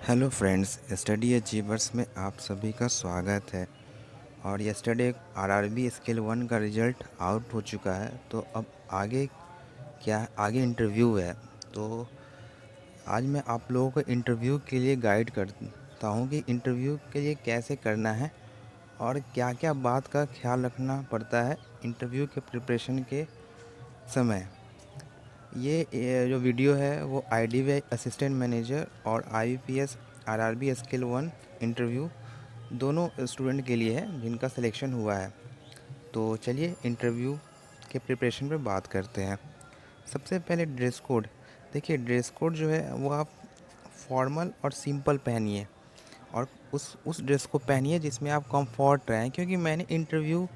Hello friends, study achievers में आप सभी का स्वागत है। और यस्टरडे आरआरबी स्केल 1 का रिज़ल्ट आउट हो चुका है। तो अब आगे क्या आगे इंटरव्यू है। तो आज मैं आप लोगों को इंटरव्यू के लिए गाइड करता हूँ कि इंटरव्यू के लिए कैसे करना है और क्या क्या बात का ख्याल रखना पड़ता है इंटरव्यू के प्रिपरेशन के समय। ये जो वीडियो है वो आईडीबीआई असिस्टेंट मैनेजर और आईबीपीएस आरआरबी स्केल 1 इंटरव्यू दोनों स्टूडेंट के लिए है जिनका सिलेक्शन हुआ है। तो चलिए इंटरव्यू के प्रिपरेशन पे बात करते हैं। सबसे पहले ड्रेस कोड। देखिए, ड्रेस कोड जो है वो आप फॉर्मल और सिंपल पहनिए और उस ड्रेस को पहनिए जिसमें आप कंफर्ट रहें, क्योंकि मैंने इंटरव्यू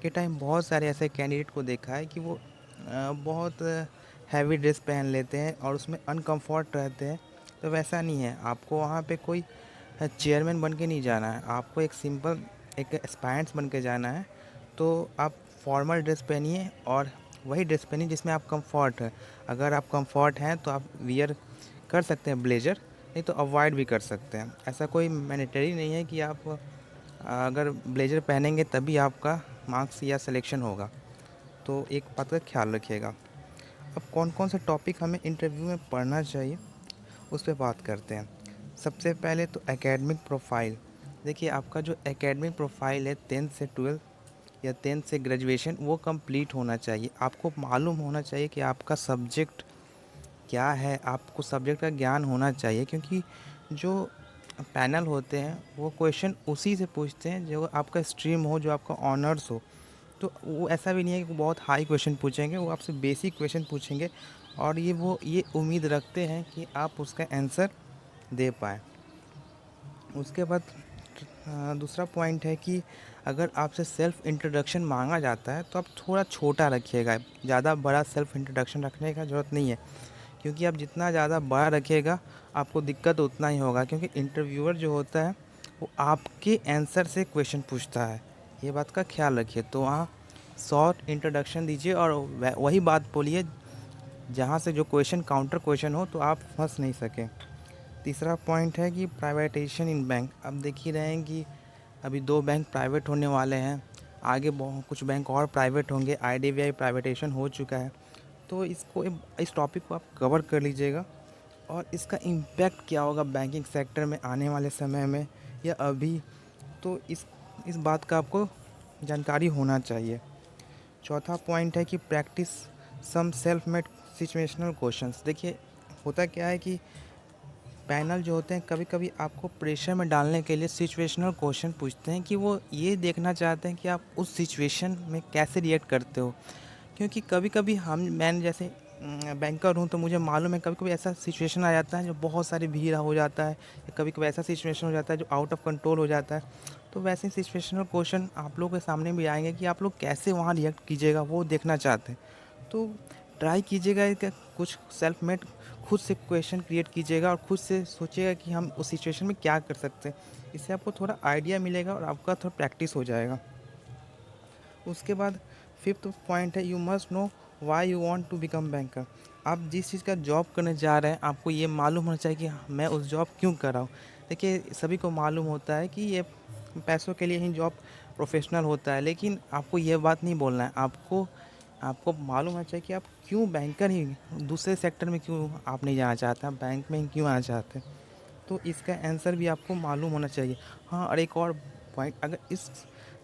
के टाइम बहुत सारे ऐसे कैंडिडेट को देखा है कि वो बहुत हैवी ड्रेस पहन लेते हैं और उसमें अनकंफर्ट रहते हैं। तो वैसा नहीं है, आपको वहाँ पे कोई चेयरमैन बन के नहीं जाना है, आपको एक सिंपल एक एस्पायरेंट्स बन के जाना है। तो आप फॉर्मल ड्रेस पहनिए और वही ड्रेस पहनिए जिसमें आप कंफर्ट है। अगर आप कंफर्ट हैं तो आप वियर कर सकते हैं ब्लेज़र, नहीं तो अवॉइड भी कर सकते हैं। ऐसा कोई मैंडेटरी नहीं है कि आप अगर ब्लेज़र पहनेंगे तभी आपका मार्क्स या सिलेक्शन होगा। तो एक बात का ख्याल रखिएगा। अब कौन कौन से टॉपिक हमें इंटरव्यू में पढ़ना चाहिए उस पर बात करते हैं। सबसे पहले तो एकेडमिक प्रोफाइल। देखिए, आपका जो एकेडमिक प्रोफाइल है 10th से 12th या 10th से ग्रेजुएशन वो कंप्लीट होना चाहिए। आपको मालूम होना चाहिए कि आपका सब्जेक्ट क्या है, आपको सब्जेक्ट का ज्ञान होना चाहिए, क्योंकि जो पैनल होते हैं वो क्वेश्चन उसी से पूछते हैं जो आपका स्ट्रीम हो, जो आपका ऑनर्स हो। तो वो ऐसा भी नहीं है कि वो बहुत हाई क्वेश्चन पूछेंगे, वो आपसे बेसिक क्वेश्चन पूछेंगे और ये उम्मीद रखते हैं कि आप उसका आंसर दे पाएँ। उसके बाद दूसरा पॉइंट है कि अगर आपसे सेल्फ़ इंट्रोडक्शन मांगा जाता है तो आप थोड़ा छोटा रखिएगा। ज़्यादा बड़ा सेल्फ़ इंट्रोडक्शन रखने का ज़रूरत नहीं है, क्योंकि आप जितना ज़्यादा बड़ा रखिएगा आपको दिक्कत उतना ही होगा, क्योंकि इंटरव्यूअर जो होता है वो आपके आंसर से क्वेश्चन पूछता है। ये बात का ख्याल रखिए। तो वहाँ शॉर्ट इंट्रोडक्शन दीजिए और वही बात बोलिए जहाँ से जो क्वेश्चन काउंटर क्वेश्चन हो तो आप फंस नहीं सकें। तीसरा पॉइंट है कि प्राइवेटाइजेशन इन बैंक। अब देख ही रहे हैं कि अभी 2 बैंक प्राइवेट होने वाले हैं, आगे बहुत कुछ बैंक और प्राइवेट होंगे। आईडीबीआई प्राइवेटाइजेशन हो चुका है। तो इस टॉपिक को आप कवर कर लीजिएगा और इसका इम्पैक्ट क्या होगा बैंकिंग सेक्टर में आने वाले समय में या अभी। तो इस बात का आपको जानकारी होना चाहिए। चौथा पॉइंट है कि practice some self made situational questions. देखिए, होता क्या है कि पैनल जो होते हैं कभी कभी आपको प्रेशर में डालने के लिए सिचुएशनल क्वेश्चन पूछते हैं कि वो ये देखना चाहते हैं कि आप उस सिचुएशन में कैसे रिएक्ट करते हो। क्योंकि कभी कभी मैं जैसे बैंकर हूँ तो मुझे मालूम है कभी कभी ऐसा सिचुएशन आ जाता है जो बहुत सारी भीड़ हो जाता है, या कभी कभी ऐसा सिचुएशन हो जाता है जो आउट ऑफ कंट्रोल हो जाता है। तो वैसे सिचुएशनल क्वेश्चन आप लोगों के सामने भी आएंगे कि आप लोग कैसे वहाँ रिएक्ट कीजिएगा, वो देखना चाहते हैं। तो ट्राई कीजिएगा कि कुछ सेल्फ मेड खुद से क्वेश्चन क्रिएट कीजिएगा और खुद से सोचिएगा कि हम उस सिचुएशन में क्या कर सकते हैं। इससे आपको थोड़ा आइडिया मिलेगा और आपका थोड़ा प्रैक्टिस हो जाएगा। उसके बाद फिफ्थ पॉइंट है, you must know why you want to become banker. आप जिस चीज़ का जॉब करने जा रहे हैं आपको ये मालूम होना चाहिए कि मैं उस जॉब क्यों कर रहा हूँ। देखिए, सभी को मालूम होता है कि ये पैसों के लिए ही जॉब प्रोफेशनल होता है, लेकिन आपको ये बात नहीं बोलना है। आपको आपको मालूम होना चाहिए कि आप क्यों बैंकर ही, दूसरे सेक्टर में क्यों आप नहीं जाना चाहते, आप बैंक में ही क्यों आना चाहते हैं। तो इसका आंसर भी आपको मालूम होना चाहिए। हाँ, और एक और पॉइंट, अगर इस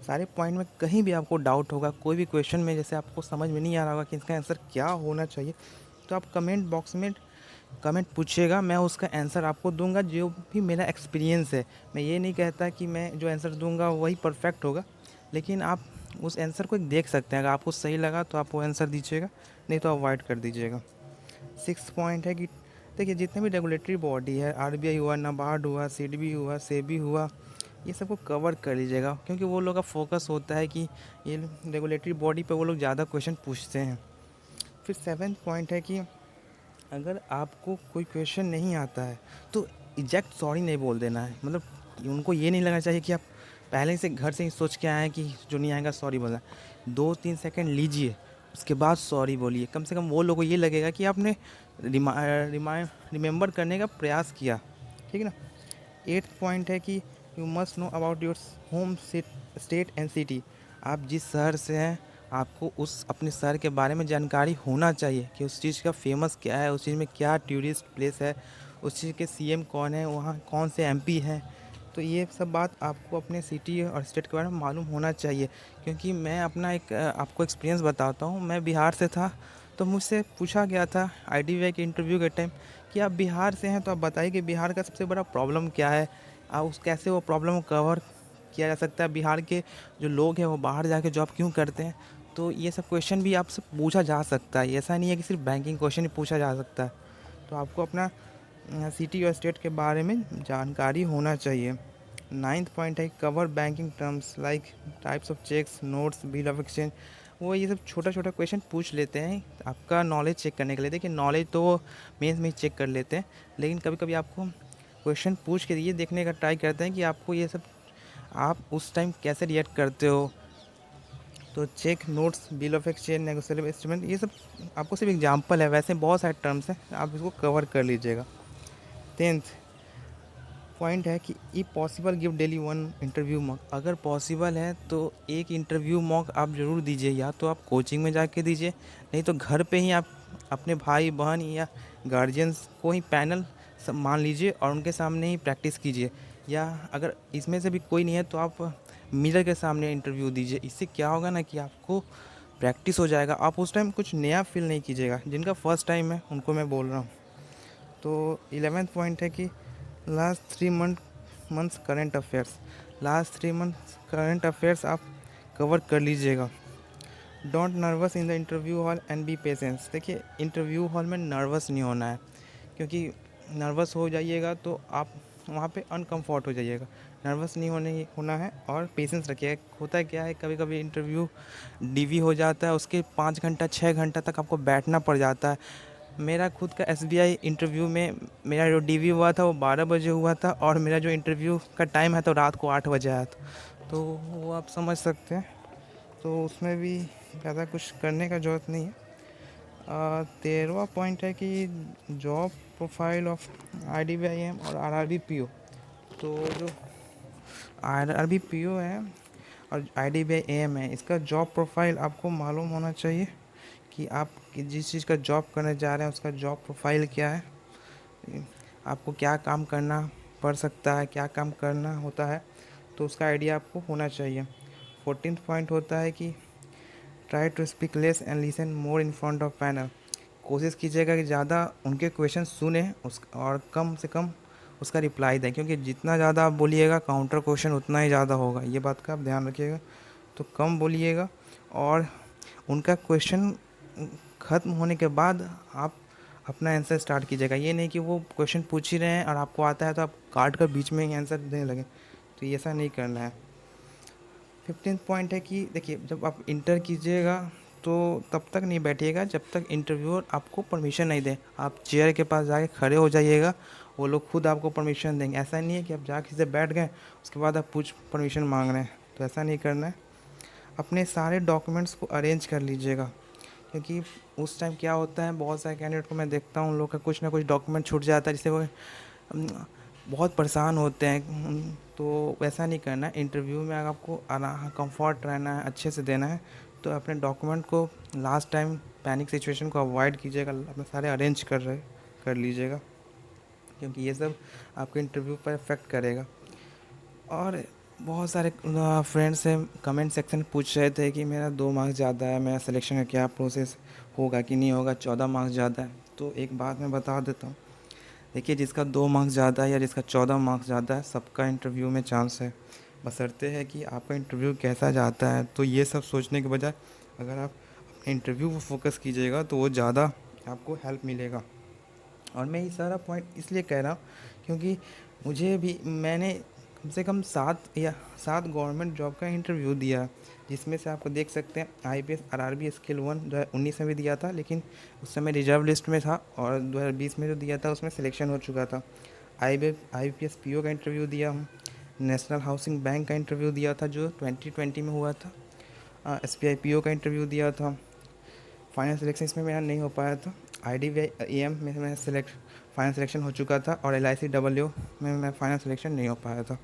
सारे पॉइंट में कहीं भी आपको डाउट होगा, कोई भी क्वेश्चन में जैसे आपको समझ में नहीं आ रहा होगा कि इसका आंसर क्या होना चाहिए, तो आप कमेंट बॉक्स में कमेंट पूछिएगा, मैं उसका आंसर आपको दूंगा जो भी मेरा एक्सपीरियंस है। मैं ये नहीं कहता कि मैं जो आंसर दूंगा वही परफेक्ट होगा, लेकिन आप उस आंसर को देख सकते हैं। अगर आपको सही लगा तो आप वो आंसर दीजिएगा, नहीं तो अवॉइड कर दीजिएगा। सिक्स पॉइंट है कि देखिए, जितने भी रेगुलेटरी बॉडी है, आरबीआई हुआ, नाबार्ड हुआ, सिडबी हुआ, सेबी हुआ, ये सबको कवर कर लीजिएगा, क्योंकि वो लोग का फोकस होता है कि ये रेगुलेटरी बॉडी पे वो लोग ज़्यादा क्वेश्चन पूछते हैं। फिर सेवेंथ पॉइंट है कि अगर आपको कोई क्वेश्चन नहीं आता है तो एग्जैक्ट सॉरी नहीं बोल देना है। मतलब उनको ये नहीं लगना चाहिए कि आप पहले से घर से ही सोच के आए हैं कि जो नहीं आएगा सॉरी बोलना। 2-3 सेकंड लीजिए, उसके बाद सॉरी बोलिए। कम से कम वो लोगों को ये लगेगा कि आपने रिमेंबर करने का प्रयास किया। ठीक है ना। एट्थ पॉइंट है कि you must know about your home state and city. आप जिस शहर से हैं आपको उस अपने शहर के बारे में जानकारी होना चाहिए कि उस चीज़ का फेमस क्या है, उस चीज़ में क्या टूरिस्ट प्लेस है, उस चीज़ के सीएम कौन है, वहाँ कौन से एमपी हैं। तो ये सब बात आपको अपने सिटी और स्टेट के बारे में मालूम होना चाहिए। क्योंकि मैं अपना एक आपको एक्सपीरियंस बताता हूँ। मैं बिहार से था, तो मुझसे पूछा गया था आईडीवीआई के इंटरव्यू के टाइम कि आप बिहार से हैं तो आप बताइए कि बिहार का सबसे बड़ा प्रॉब्लम क्या है, उस कैसे वो प्रॉब्लम को कवर किया जा सकता है, बिहार के जो लोग हैं वो बाहर जाके जॉब क्यों करते हैं। तो ये सब क्वेश्चन भी आपसे पूछा जा सकता है, ऐसा नहीं है कि सिर्फ बैंकिंग क्वेश्चन ही पूछा जा सकता है। तो आपको अपना सिटी और स्टेट के बारे में जानकारी होना चाहिए। नाइन्थ पॉइंट है cover banking terms like types of cheques, notes, bill of exchange. वो ये सब छोटा छोटा क्वेश्चन पूछ लेते हैं आपका नॉलेज चेक करने के लिए। देखिए नॉलेज तो वो मेंस में ही चेक कर लेते हैं, लेकिन कभी कभी आपको क्वेश्चन पूछ के ये देखने का ट्राई करते हैं कि आपको ये सब आप उस टाइम कैसे रिएक्ट करते हो। तो cheque, notes, bill of exchange, negotiable instrument, ये सब आपको सिर्फ एग्जांपल है, वैसे बहुत सारे टर्म्स हैं, आप इसको कवर कर लीजिएगा। टेंथ पॉइंट है कि ई possible give daily one interview mock. अगर पॉसिबल है तो एक इंटरव्यू मॉक आप ज़रूर दीजिए, या तो आप कोचिंग में जाके दीजिए, नहीं तो घर पे ही आप अपने भाई बहन या गार्जियंस को ही पैनल सब मान लीजिए और उनके सामने ही प्रैक्टिस कीजिए। या अगर इसमें से भी कोई नहीं है तो आप मिरर के सामने इंटरव्यू दीजिए। इससे क्या होगा ना कि आपको प्रैक्टिस हो जाएगा, आप उस टाइम कुछ नया फील नहीं कीजिएगा। जिनका फर्स्ट टाइम है उनको मैं बोल रहा हूँ। तो 11th पॉइंट है कि last 3 months current affairs. Last 3 months current affairs आप कवर कर लीजिएगा। Don't nervous in the interview hall and B patience. देखिए इंटरव्यू हॉल में नर्वस नहीं होना है, क्योंकि नर्वस हो जाइएगा तो आप वहाँ पे अनकम्फर्ट हो जाइएगा। नर्वस नहीं होना है और पेशेंस रखिएगा। होता क्या है कभी कभी इंटरव्यू डीवी हो जाता है, उसके 5 घंटा 6 घंटा तक आपको बैठना पड़ जाता है। मेरा खुद का एसबीआई इंटरव्यू में मेरा जो डीवी हुआ था वो 12 बजे हुआ था, और मेरा जो इंटरव्यू का टाइम है तो रात को 8 बजे आया था। तो वो आप समझ सकते हैं, तो उसमें भी ज़्यादा कुछ करने का ज़रूरत नहीं है। 13वां पॉइंट है कि जॉब प्रोफाइल ऑफ आईडीबीआईएम और आरआरबी पीओ। तो जो आरआरबी पीओ है और आईडीबीआईएम है, इसका जॉब प्रोफाइल आपको मालूम होना चाहिए कि आप जिस चीज़ का जॉब करने जा रहे हैं उसका जॉब प्रोफाइल क्या है, आपको क्या काम करना पड़ सकता है, क्या काम करना होता है, तो उसका आइडिया आपको होना चाहिए। 14th पॉइंट होता है कि try to speak less and listen more in front of panel. कोशिश कीजिएगा कि ज़्यादा उनके क्वेश्चन सुने उस और कम से कम उसका रिप्लाई दें, क्योंकि जितना ज़्यादा आप बोलिएगा काउंटर क्वेश्चन उतना ही ज़्यादा होगा, ये बात का आप ध्यान रखिएगा। तो कम बोलिएगा और उनका क्वेश्चन ख़त्म होने के बाद आप अपना आंसर स्टार्ट कीजिएगा। ये नहीं कि वो क्वेश्चन पूछ ही रहे हैं और आपको आता है तो आप काट कर बीच में ही आंसर देने लगे, तो ये ऐसा नहीं करना है। 15th पॉइंट है कि देखिए जब आप इंटर कीजिएगा तो तब तक नहीं बैठिएगा जब तक इंटरव्यूअर आपको परमिशन नहीं दे। आप चेयर के पास जाके खड़े हो जाइएगा, वो लोग खुद आपको परमिशन देंगे। ऐसा नहीं है कि आप जाके से बैठ गए उसके बाद आप कुछ परमिशन मांग रहे हैं, तो ऐसा नहीं करना है। अपने सारे डॉक्यूमेंट्स को अरेंज कर लीजिएगा, क्योंकि उस टाइम क्या होता है बहुत सारे कैंडिडेट को मैं देखता हूँ उन लोग का कुछ ना कुछ डॉक्यूमेंट छूट जाता है, जिससे वो बहुत परेशान होते हैं। तो वैसा नहीं करना है। इंटरव्यू में अगर आपको कंफर्ट रहना है, अच्छे से देना है, तो अपने डॉक्यूमेंट को लास्ट टाइम पैनिक सिचुएशन को अवॉइड कीजिएगा, अपने सारे अरेंज कर लीजिएगा, क्योंकि ये सब आपके इंटरव्यू पर इफ़ेक्ट करेगा। और बहुत सारे फ्रेंड्स हैं कमेंट सेक्शन में पूछ रहे थे कि मेरा 2 मार्क्स ज़्यादा है, मेरा सिलेक्शन का क्या प्रोसेस होगा कि नहीं होगा, 14 मार्क्स ज़्यादा है। तो एक बात मैं बता देता हूँ, देखिए जिसका 2 मार्क्स ज़्यादा है या जिसका 14 मार्क्स ज़्यादा है, सबका इंटरव्यू में चांस है। बशर्ते है कि आपका इंटरव्यू कैसा जाता है। तो ये सब सोचने के बजाय अगर आप अपने इंटरव्यू पर फोकस कीजिएगा तो वो ज़्यादा आपको हेल्प मिलेगा। और मैं ये सारा पॉइंट इसलिए कह रहा हूँ क्योंकि मैंने कम से कम 7 गवर्नमेंट जॉब का इंटरव्यू दिया, जिसमें से आपको देख सकते हैं आईपीएस आरआरबी स्केल 1 2019 में भी दिया था, लेकिन उस समय रिजर्व लिस्ट में था, और 2020 में जो दिया था उसमें सिलेक्शन हो चुका था। आईपीएस पीओ का इंटरव्यू दिया हूँ। नेशनल हाउसिंग बैंक का इंटरव्यू दिया था जो 2020 में हुआ था। एसबीआई पीओ का इंटरव्यू दिया था। फाइनल सिलेक्शन इसमें मेरा नहीं हो पाया था। आईडीबीआई एएम में मैं फाइनल सिलेक्शन हो चुका था और LICW में मैं फाइनल सिलेक्शन नहीं हो पाया था।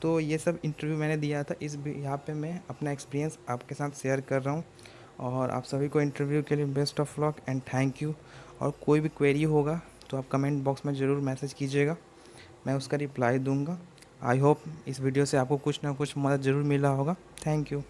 तो ये सब इंटरव्यू मैंने दिया था, यहाँ पे मैं अपना एक्सपीरियंस आपके साथ शेयर कर रहा हूँ। और आप सभी को इंटरव्यू के लिए best of luck and thank you. और कोई भी क्वेरी होगा तो आप कमेंट बॉक्स में ज़रूर मैसेज कीजिएगा, मैं उसका रिप्लाई दूंगा। आई होप इस वीडियो से आपको कुछ ना कुछ मदद ज़रूर मिला होगा। Thank you.